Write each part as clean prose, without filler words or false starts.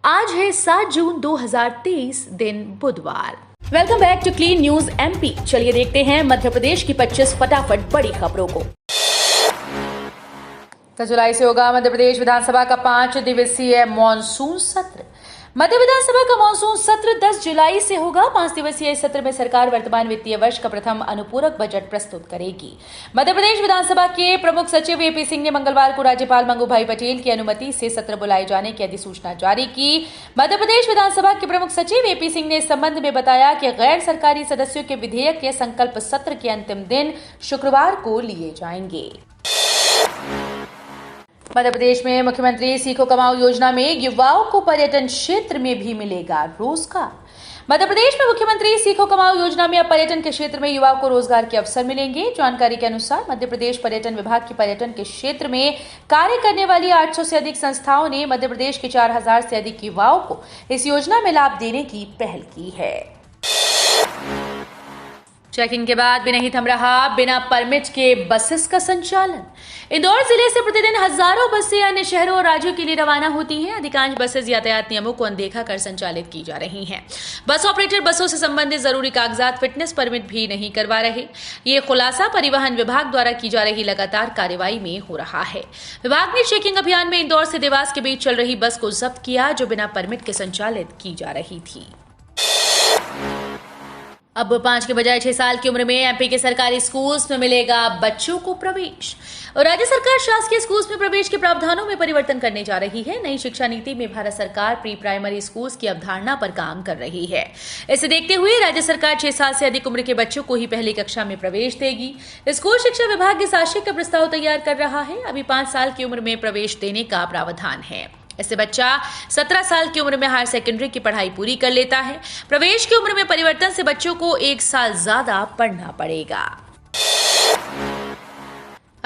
आज है 7 जून 2023 दिन बुधवार। Welcome back to Clean News MP. चलिए देखते हैं मध्य प्रदेश की 25 फटाफट बड़ी खबरों को। तो जुलाई से होगा मध्य प्रदेश विधानसभा का 5 दिवसीय मॉनसून सत्र। मध्य विधानसभा का मॉनसून सत्र 10 जुलाई से होगा। 5 दिवसीय इस सत्र में सरकार वर्तमान वित्तीय वर्ष का प्रथम अनुपूरक बजट प्रस्तुत करेगी। मध्य प्रदेश विधानसभा के प्रमुख सचिव एपी सिंह ने मंगलवार को राज्यपाल मंगूभाई पटेल की अनुमति से सत्र बुलाए जाने की अधिसूचना जारी की। मध्य प्रदेश विधानसभा के प्रमुख सचिव एपी सिंह ने इस संबंध में बताया कि गैर सरकारी सदस्यों के विधेयक के संकल्प सत्र के अंतिम दिन शुक्रवार को लिए जाएंगे। मध्य प्रदेश में मुख्यमंत्री सीखो कमाओ योजना में युवाओं को पर्यटन क्षेत्र में भी मिलेगा रोजगार। मध्य प्रदेश में मुख्यमंत्री सीखो कमाओ योजना में अब पर्यटन के क्षेत्र में युवाओं को रोजगार के अवसर मिलेंगे। जानकारी के अनुसार मध्य प्रदेश पर्यटन विभाग की पर्यटन के क्षेत्र में कार्य करने वाली 800 से अधिक संस्थाओं ने मध्य प्रदेश के 4000 से अधिक युवाओं को इस योजना में लाभ देने की पहल की है। चेकिंग के बाद भी नहीं थम रहा बिना परमिट के बसेस का संचालन। इंदौर जिले से प्रतिदिन हजारों बसें अन्य शहरों और राज्यों के लिए रवाना होती हैं। अधिकांश बसेस यातायात नियमों को अनदेखा कर संचालित की जा रही हैं। बस ऑपरेटर बसों से संबंधित जरूरी कागजात, फिटनेस परमिट भी नहीं करवा रहे। ये खुलासा परिवहन विभाग द्वारा की जा रही लगातार कार्रवाई में हो रहा है। विभाग ने चेकिंग अभियान में इंदौर से देवास के बीच चल रही बस को जब्त किया, जो बिना परमिट के संचालित की जा रही थी। अब 5 के बजाय 6 साल की उम्र में एमपी के सरकारी स्कूल्स में मिलेगा बच्चों को प्रवेश। और राज्य सरकार शासकीय स्कूल्स में प्रवेश के प्रावधानों में परिवर्तन करने जा रही है। नई शिक्षा नीति में भारत सरकार प्री प्राइमरी स्कूल्स की अवधारणा पर काम कर रही है। इसे देखते हुए राज्य सरकार 6 साल से अधिक उम्र के बच्चों को ही पहली कक्षा में प्रवेश देगी। स्कूल शिक्षा विभाग इस आशय का प्रस्ताव तैयार कर रहा है। अभी 5 साल की उम्र में प्रवेश देने का प्रावधान है। इससे बच्चा 17 साल की उम्र में हायर सेकेंडरी की पढ़ाई पूरी कर लेता है। प्रवेश की उम्र में परिवर्तन से बच्चों को 1 साल ज्यादा पढ़ना पड़ेगा।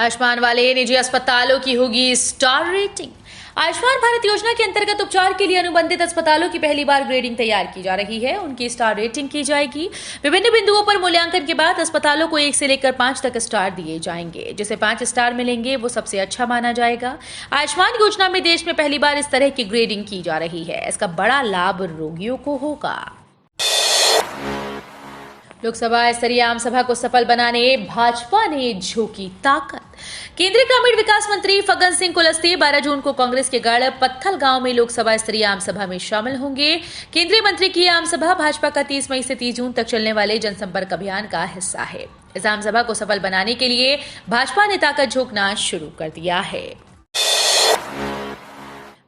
आयुष्मान वाले निजी अस्पतालों की होगी स्टार रेटिंग। आयुष्मान भारत योजना के अंतर्गत उपचार के लिए अनुबंधित अस्पतालों की पहली बार ग्रेडिंग तैयार की जा रही है। उनकी स्टार रेटिंग की जाएगी। विभिन्न बिंदुओं पर मूल्यांकन के बाद अस्पतालों को 1 से लेकर 5 तक स्टार दिए जाएंगे। जिसे 5 स्टार मिलेंगे वो सबसे अच्छा माना जाएगा। आयुष्मान योजना में देश में पहली बार इस तरह की ग्रेडिंग की जा रही है। इसका बड़ा लाभ रोगियों को होगा। लोकसभा स्तरीय आम सभा को सफल बनाने भाजपा ने झोंकी ताकत। केंद्रीय ग्रामीण विकास मंत्री फग्गन सिंह कुलस्ते 12 जून को कांग्रेस के गढ़ पत्थल गांव में लोकसभा स्तरीय आम सभा में शामिल होंगे। केंद्रीय मंत्री की आम सभा भाजपा का 30 मई से 30 जून तक चलने वाले जनसंपर्क अभियान का हिस्सा है। इस आम सभा को सफल बनाने के लिए भाजपा ने ताकत झोंकना शुरू कर दिया है।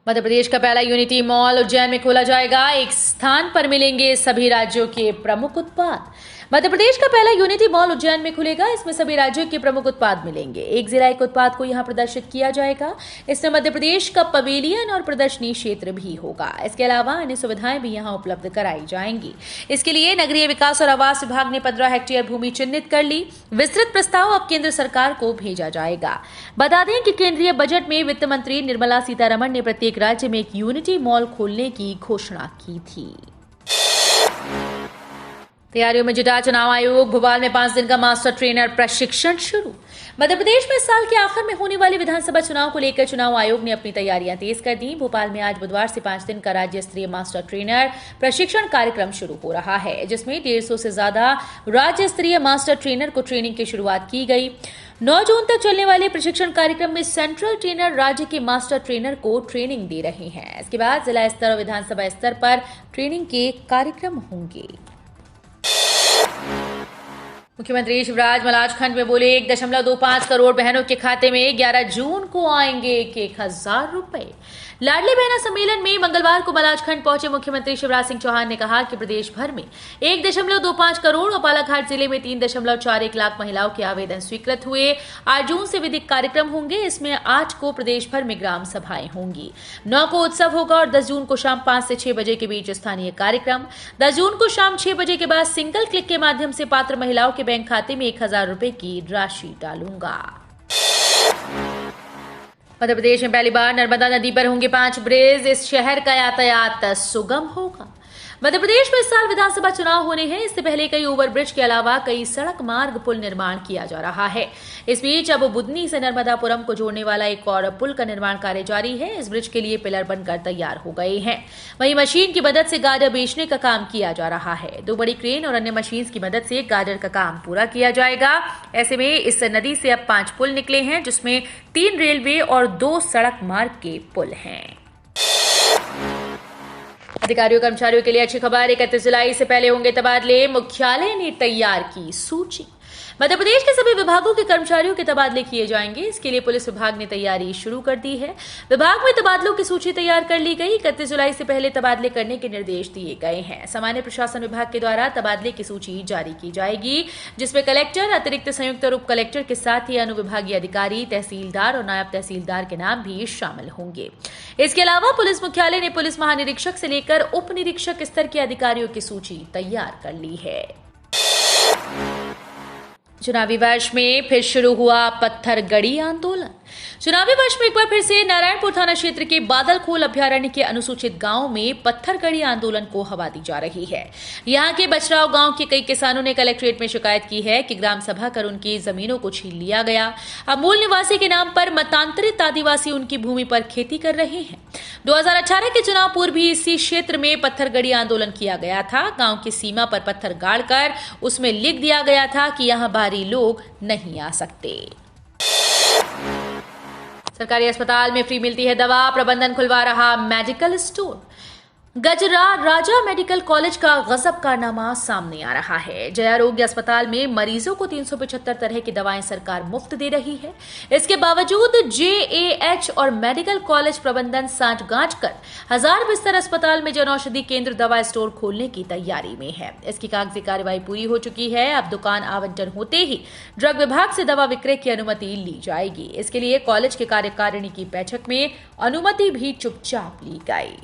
मध्य प्रदेश का पहला यूनिटी मॉल उज्जैन में खोला जाएगा। एक स्थान पर मिलेंगे सभी राज्यों के प्रमुख उत्पाद। मध्य प्रदेश का पहला यूनिटी मॉल उज्जैन में खुलेगा। इसमें सभी राज्यों के प्रमुख उत्पाद मिलेंगे। एक जिला एक उत्पाद को यहां प्रदर्शित किया जाएगा। इसमें मध्य प्रदेश का पवेलियन और प्रदर्शनी क्षेत्र भी होगा। इसके अलावा अन्य सुविधाएं भी यहां उपलब्ध कराई जाएंगी। इसके लिए नगरीय विकास और आवास विभाग ने 15 हेक्टेयर भूमि चिन्हित कर ली। विस्तृत प्रस्ताव अब केंद्र सरकार को भेजा जाएगा। बता दें कि केंद्रीय बजट में वित्त मंत्री निर्मला सीतारमण ने प्रत्येक राज्य में एक यूनिटी मॉल खोलने की घोषणा की थी। तैयारियों में जुटा चुनाव आयोग। भोपाल में 5 दिन का मास्टर ट्रेनर प्रशिक्षण शुरू। मध्य प्रदेश में साल के आखिर में होने वाले विधानसभा चुनाव को लेकर चुनाव आयोग ने अपनी तैयारियां तेज कर दी। भोपाल में आज बुधवार से 5 दिन का राज्य स्तरीय मास्टर ट्रेनर प्रशिक्षण कार्यक्रम शुरू हो रहा है, जिसमें 150 से ज्यादा राज्य स्तरीय मास्टर ट्रेनर को ट्रेनिंग की शुरुआत की गई। 9 जून तक चलने वाले प्रशिक्षण कार्यक्रम में सेंट्रल ट्रेनर राज्य के मास्टर ट्रेनर को ट्रेनिंग दे रहे हैं। इसके बाद जिला स्तर और विधानसभा स्तर पर ट्रेनिंग के कार्यक्रम होंगे। मुख्यमंत्री शिवराज मलाजखंड में बोले 1.25 करोड़ बहनों के खाते में 11 जून को आएंगे 1,000 रुपए। लाडली बहना सम्मेलन में मंगलवार को मलाजखंड पहुंचे मुख्यमंत्री शिवराज सिंह चौहान ने कहा कि प्रदेश भर में 1.25 करोड़ और बालाघाट जिले में 3.41 लाख महिलाओं के आवेदन स्वीकृत हुए। 8 जून से विधिक कार्यक्रम होंगे। इसमें 8 को प्रदेश भर में ग्राम सभाएं होंगी। 9 को उत्सव होगा और 10 जून को शाम 5 से 6 बजे के बीच स्थानीय कार्यक्रम। 10 जून को शाम 6 बजे के बाद सिंगल क्लिक के माध्यम से पात्र महिलाओं के बैंक खाते में 1,000 रुपए की राशि डालूंगा। मध्य प्रदेश में पहली बार नर्मदा नदी पर होंगे 5 ब्रिज। इस शहर का यातायात सुगम होगा। मध्य प्रदेश में इस साल विधानसभा चुनाव होने हैं। इससे पहले कई ओवरब्रिज के अलावा कई सड़क मार्ग पुल निर्माण किया जा रहा है। इस बीच अब बुधनी से नर्मदापुरम को जोड़ने वाला एक और पुल का निर्माण कार्य जारी है। इस ब्रिज के लिए पिलर बनकर तैयार हो गए हैं। वहीं मशीन की मदद से गार्डर बेचने का काम किया जा रहा है। 2 बड़ी क्रेन और अन्य मशीन की मदद से गार्डर का काम पूरा किया जाएगा। ऐसे में इस नदी से अब 5 पुल निकले हैं, जिसमें 3 रेलवे और 2 सड़क मार्ग के पुल हैं। अधिकारियों कर्मचारियों के लिए अच्छी खबर, 31 जुलाई से पहले होंगे तबादले। मुख्यालय ने तैयार की सूची। मध्य प्रदेश के सभी विभागों के कर्मचारियों के तबादले किए जाएंगे। इसके लिए पुलिस विभाग ने तैयारी शुरू कर दी है। विभाग में तबादलों की सूची तैयार कर ली गई। 31 जुलाई से पहले तबादले करने के निर्देश दिए गए हैं। सामान्य प्रशासन विभाग के द्वारा तबादले की सूची जारी की जाएगी, जिसमें कलेक्टर, अतिरिक्त संयुक्त और उप कलेक्टर के साथ ही अनुविभागीय अधिकारी, तहसीलदार और नायब तहसीलदार के नाम भी शामिल होंगे। इसके अलावा पुलिस मुख्यालय ने पुलिस महानिरीक्षक से लेकर उप निरीक्षक स्तर के अधिकारियों की सूची तैयार कर ली है। चुनावी वर्ष में फिर शुरू हुआ पत्थरगड़ी आंदोलन। चुनावी वर्ष में एक बार फिर से नारायणपुर थाना क्षेत्र के बादलखोल अभयारण्य के अनुसूचित गांव में पत्थरगड़ी आंदोलन को हवा दी जा रही है। यहां के बचराव गांव के कई किसानों ने कलेक्ट्रेट में शिकायत की है कि ग्राम सभा कर उनकी जमीनों को छीन लिया गया। अब मूल निवासी के नाम पर मतांतरित आदिवासी उनकी भूमि पर खेती कर रहे हैं। 2018 के चुनाव पूर्व भी इसी क्षेत्र में पत्थरगड़ी आंदोलन किया गया था। गांव की सीमा पर पत्थर गाड़कर उसमें लिख दिया गया था कि यहां बाहरी लोग नहीं आ सकते। सरकारी अस्पताल में फ्री मिलती है दवा, प्रबंधन खुलवा रहा मेडिकल स्टोर। गजरा राजा मेडिकल कॉलेज का गजब कारनामा सामने आ रहा है। जय आरोग्य अस्पताल में मरीजों को 375 तरह की दवाएं सरकार मुफ्त दे रही है। इसके बावजूद JAH और मेडिकल कॉलेज प्रबंधन सांठ गांठ कर 1000 बिस्तर अस्पताल में जनौषधि केंद्र दवा स्टोर खोलने की तैयारी में है। इसकी कागजी कार्यवाही पूरी हो चुकी है। अब दुकान आवंटन होते ही ड्रग विभाग से दवा विक्रय की अनुमति ली जाएगी। इसके लिए कॉलेज के कार्यकारिणी की बैठक में अनुमति भी चुपचाप ली गई।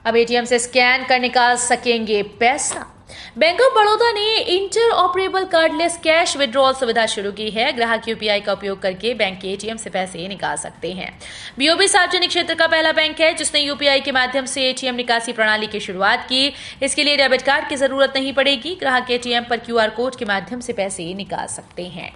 अब ATM से स्कैन कर निकाल सकेंगे पैसा। बैंक ऑफ बड़ौदा ने inter operable cardless cash withdrawal सुविधा शुरू की है। ग्राहक UPI का उपयोग करके बैंक के ATM से पैसे निकाल सकते हैं। BOB सार्वजनिक क्षेत्र का पहला बैंक है जिसने UPI के माध्यम से ATM निकासी प्रणाली की शुरुआत की। इसके लिए डेबिट कार्ड की जरूरत नहीं पड़ेगी। ग्राहक ATM पर QR कोड के माध्यम से पैसे निकाल सकते हैं।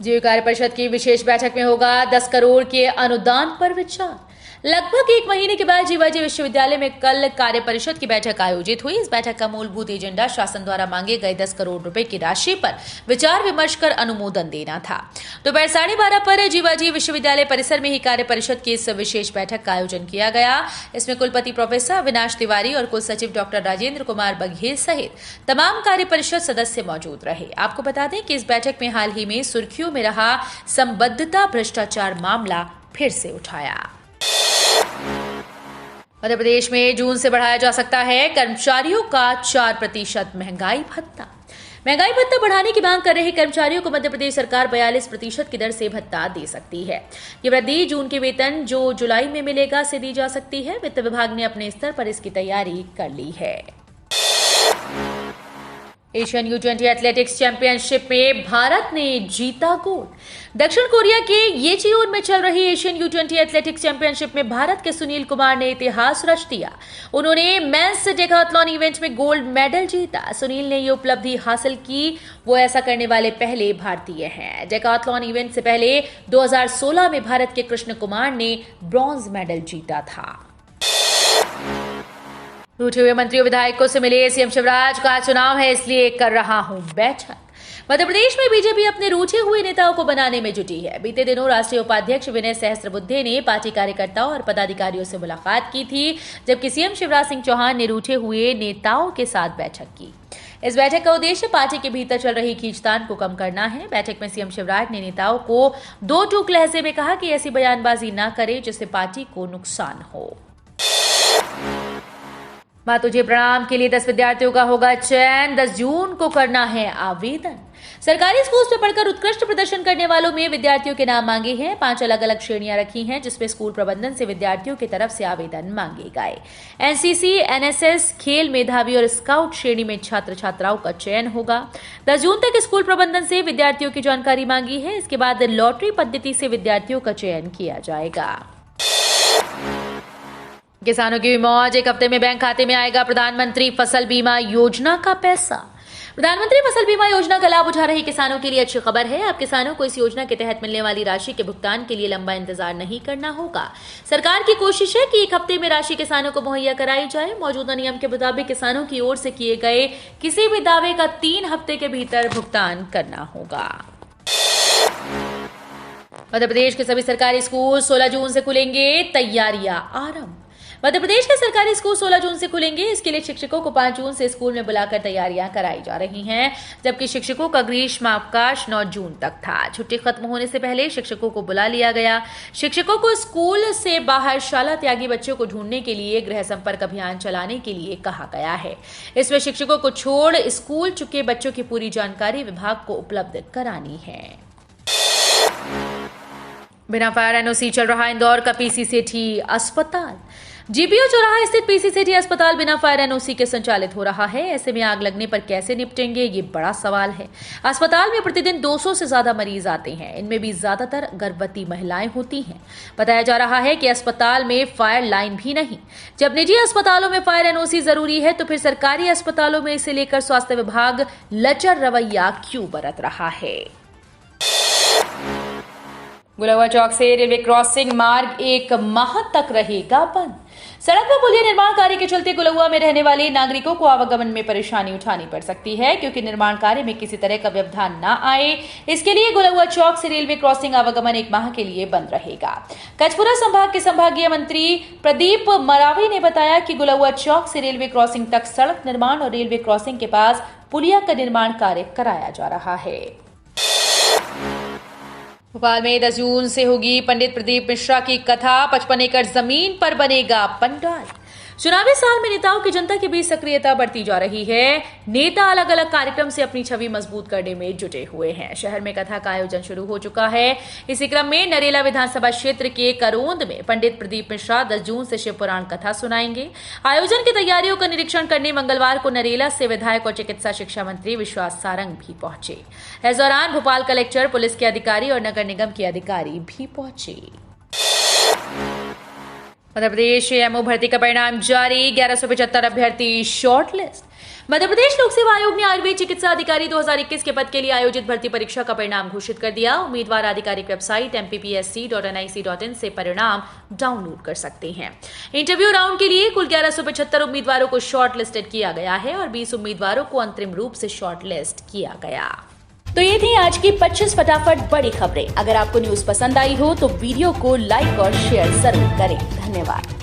जीव कार्य परिषद की विशेष बैठक में होगा 10 करोड़ के अनुदान पर विचार। लगभग 1 महीने के बाद जीवाजी विश्वविद्यालय में कल कार्य परिषद की बैठक आयोजित हुई। इस बैठक का मूलभूत एजेंडा शासन द्वारा मांगे गए 10 करोड़ रुपए की राशि पर विचार विमर्श कर अनुमोदन देना था। दोपहर 12:30 पर जीवाजी विश्वविद्यालय परिसर में ही कार्य परिषद की इस विशेष बैठक का आयोजन किया गया। इसमें कुलपति प्रोफेसर अविनाश तिवारी और कुल सचिव डॉक्टर राजेंद्र कुमार बघेल सहित तमाम कार्य परिषद सदस्य मौजूद रहे। आपको बता दें कि इस बैठक में हाल ही में सुर्खियों में रहा संबद्धता भ्रष्टाचार मामला फिर से उठाया। मध्य प्रदेश में जून से बढ़ाया जा सकता है कर्मचारियों का 4% महंगाई भत्ता। महंगाई भत्ता बढ़ाने की मांग कर रहे कर्मचारियों को मध्य प्रदेश सरकार 42% की दर से भत्ता दे सकती है। ये वृद्धि जून के वेतन जो जुलाई में मिलेगा से दी जा सकती है। वित्त विभाग ने अपने स्तर पर इसकी तैयारी कर ली है। एशियन U20 एथलेटिक्स चैंपियनशिप में भारत ने जीता गोल्ड। दक्षिण कोरिया के येचियोन में चल रही एशियन U20 एथलेटिक्स चैंपियनशिप में भारत के सुनील कुमार ने इतिहास रच दिया। उन्होंने मेंस डेकाथलॉन इवेंट में गोल्ड मेडल जीता। सुनील ने ये उपलब्धि हासिल की। वो ऐसा करने वाले पहले भारतीय हैं। डेकाथलॉन इवेंट से पहले 2016 में भारत के कृष्ण कुमार ने ब्रॉन्ज मेडल जीता था। रूठे हुए मंत्रियों विधायकों से मिले सीएम शिवराज। का चुनाव है इसलिए कर रहा हूं बैठक। मध्य प्रदेश में बीजेपी अपने रूठे हुए नेताओं को बनाने में जुटी है। बीते दिनों राष्ट्रीय उपाध्यक्ष विनय सहस्त्रबुद्धे ने पार्टी कार्यकर्ताओं और पदाधिकारियों से मुलाकात की थी, जबकि सीएम शिवराज सिंह चौहान ने रूठे हुए नेताओं के साथ बैठक की। इस बैठक का उद्देश्य पार्टी के भीतर चल रही खींचतान को कम करना है। बैठक में सीएम शिवराज ने नेताओं को 2 टूक लहजे में कहा कि ऐसी बयानबाजी न करें जिससे पार्टी को नुकसान हो। मां तुझे प्रणाम के लिए 10 विद्यार्थियों का होगा चयन। 10 जून को करना है आवेदन। सरकारी स्कूल में पढ़कर उत्कृष्ट प्रदर्शन करने वालों में विद्यार्थियों के नाम मांगे हैं। 5 अलग अलग श्रेणियां रखी हैं जिसमें स्कूल प्रबंधन से विद्यार्थियों की तरफ से आवेदन मांगे गए। NCC, NSS, खेल मेधावी और स्काउट श्रेणी में छात्र छात्राओं का चयन होगा। 10 जून तक स्कूल प्रबंधन से विद्यार्थियों की जानकारी मांगी है। इसके बाद लॉटरी पद्धति से विद्यार्थियों का चयन किया जाएगा। किसानों की भी मौज, एक हफ्ते में बैंक खाते में आएगा प्रधानमंत्री फसल बीमा योजना का पैसा। प्रधानमंत्री फसल बीमा योजना का लाभ उठा रहे किसानों के लिए अच्छी खबर है। अब किसानों को इस योजना के तहत मिलने वाली राशि के भुगतान के लिए लंबा इंतजार नहीं करना होगा। सरकार की कोशिश है कि एक हफ्ते में राशि किसानों को मुहैया कराई जाए। मौजूदा नियम के मुताबिक किसानों की ओर से किए गए किसी भी दावे का 3 हफ्ते के भीतर भुगतान करना होगा। मध्य प्रदेश के सभी सरकारी स्कूल 16 जून से खुलेंगे, तैयारियां आरंभ। मध्य प्रदेश के सरकारी स्कूल 16 जून से खुलेंगे। इसके लिए शिक्षकों को 5 जून से स्कूल में बुलाकर तैयारियां कराई जा रही हैं, जबकि शिक्षकों का ग्रीष्मावकाश 9 जून तक था। छुट्टी खत्म होने से पहले शिक्षकों को बुला लिया गया। शिक्षकों को स्कूल से बाहर शाला त्यागी बच्चों को ढूंढने के लिए गृह संपर्क अभियान चलाने के लिए कहा गया है। इसमें शिक्षकों को छोड़ स्कूल चुके बच्चों की पूरी जानकारी विभाग को उपलब्ध करानी है। बिना फायर एनओसी चल रहा इंदौर का पीसी सेठी अस्पताल। जीपीओ चौराहा स्थित पीसी सेठी अस्पताल बिना फायर एनओसी के संचालित हो रहा है। ऐसे में आग लगने पर कैसे निपटेंगे, ये बड़ा सवाल है। अस्पताल में प्रतिदिन 200 से ज्यादा मरीज आते हैं। इनमें भी ज्यादातर गर्भवती महिलाएं होती हैं। बताया जा रहा है कि अस्पताल में फायर लाइन भी नहीं। जब निजी अस्पतालों में फायर एनओसी जरूरी है तो फिर सरकारी अस्पतालों में इसे लेकर स्वास्थ्य विभाग लचर रवैया क्यों बरत रहा है। गुलवा चौक से रेलवे क्रॉसिंग मार्ग 1 माह तक रहेगा बंद। सड़क पर पुलिया निर्माण कार्य के चलते गुलवा में रहने वाले नागरिकों को आवागमन में परेशानी उठानी पड़ सकती है, क्योंकि निर्माण कार्य में किसी तरह का व्यवधान न आए, इसके लिए गुलवा चौक से रेलवे क्रॉसिंग आवागमन 1 माह के लिए बंद रहेगा। कचपुरा संभाग के संभागीय मंत्री प्रदीप मरावी ने बताया कि गुलवा चौक से रेलवे क्रॉसिंग तक सड़क निर्माण और रेलवे क्रॉसिंग के पास पुलिया का निर्माण कार्य कराया जा रहा है। भोपाल में 10 जून से होगी पंडित प्रदीप मिश्रा की कथा। 55 एकड़ जमीन पर बनेगा पंडाल। चुनावी साल में नेताओं की जनता के बीच सक्रियता बढ़ती जा रही है। नेता अलग अलग कार्यक्रम से अपनी छवि मजबूत करने में जुटे हुए हैं। शहर में कथा का आयोजन शुरू हो चुका है। इसी क्रम में नरेला विधानसभा क्षेत्र के करोंद में पंडित प्रदीप मिश्रा 10 जून से शिव पुराण कथा सुनाएंगे। आयोजन की तैयारियों का निरीक्षण करने मंगलवार को नरेला से विधायक और चिकित्सा शिक्षा मंत्री विश्वास सारंग भी पहुंचे। इस दौरान भोपाल कलेक्टर, पुलिस के अधिकारी और नगर निगम के अधिकारी भी पहुंचे। मध्य प्रदेश एमओ भर्ती का परिणाम जारी। 1175 अभ्यर्थी शॉर्टलिस्ट। मध्य प्रदेश लोक सेवा आयोग ने आयुर्वेद चिकित्सा अधिकारी 2021 के पद के लिए आयोजित भर्ती परीक्षा का परिणाम घोषित कर दिया। उम्मीदवार आधिकारिक वेबसाइट mppsc.nic.in से परिणाम डाउनलोड कर सकते हैं। इंटरव्यू राउंड के लिए कुल 1175 उम्मीदवारों को शॉर्ट लिस्टेड किया गया है और 20 उम्मीदवारों को अंतरिम रूप से शॉर्ट लिस्ट किया गया। तो ये थी आज की 25 फटाफट बड़ी खबरें। अगर आपको न्यूज पसंद आई हो तो वीडियो को लाइक और शेयर जरूर करें। धन्यवाद।